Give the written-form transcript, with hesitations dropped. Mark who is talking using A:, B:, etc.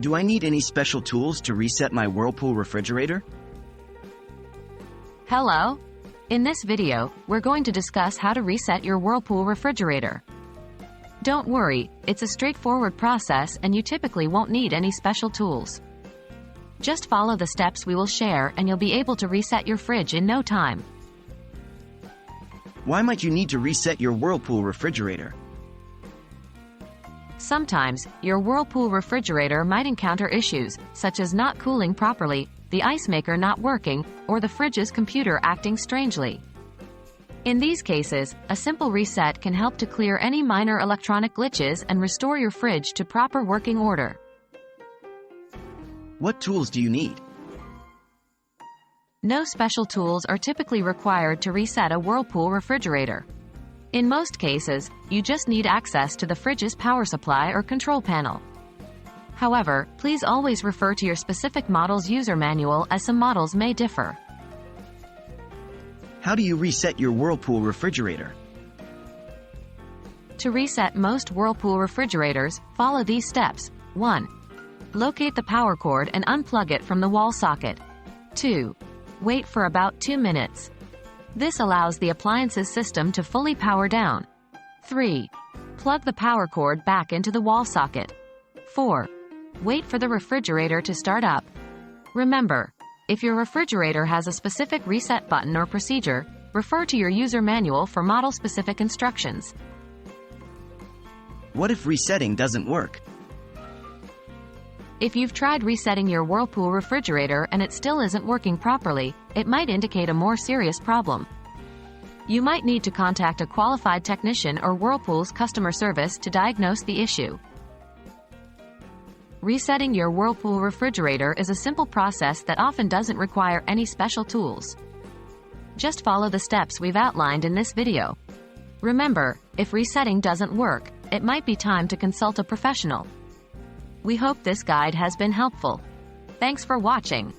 A: Do I need any special tools to reset my Whirlpool refrigerator?
B: Hello! In this video, we're going to discuss how to reset your Whirlpool refrigerator. Don't worry, it's a straightforward process and you typically won't need any special tools. Just follow the steps we will share and you'll be able to reset your fridge in no time.
A: Why might you need to reset your Whirlpool refrigerator?
B: Sometimes, your Whirlpool refrigerator might encounter issues, such as not cooling properly, the ice maker not working, or the fridge's computer acting strangely. In these cases, a simple reset can help to clear any minor electronic glitches and restore your fridge to proper working order.
A: What tools do you need?
B: No special tools are typically required to reset a Whirlpool refrigerator. In most cases, you just need access to the fridge's power supply or control panel. However, please always refer to your specific model's user manual as some models may differ.
A: How do you reset your Whirlpool refrigerator?
B: To reset most Whirlpool refrigerators, follow these steps. 1. Locate the power cord and unplug it from the wall socket. 2. Wait for about 2 minutes. This allows the appliance's system to fully power down. 3. Plug the power cord back into the wall socket. 4. Wait for the refrigerator to start up. Remember, if your refrigerator has a specific reset button or procedure, refer to your user manual for model-specific instructions.
A: What if resetting doesn't work?
B: If you've tried resetting your Whirlpool refrigerator and it still isn't working properly, it might indicate a more serious problem. You might need to contact a qualified technician or Whirlpool's customer service to diagnose the issue. Resetting your Whirlpool refrigerator is a simple process that often doesn't require any special tools. Just follow the steps we've outlined in this video. Remember, if resetting doesn't work, it might be time to consult a professional. We hope this guide has been helpful. Thanks for watching.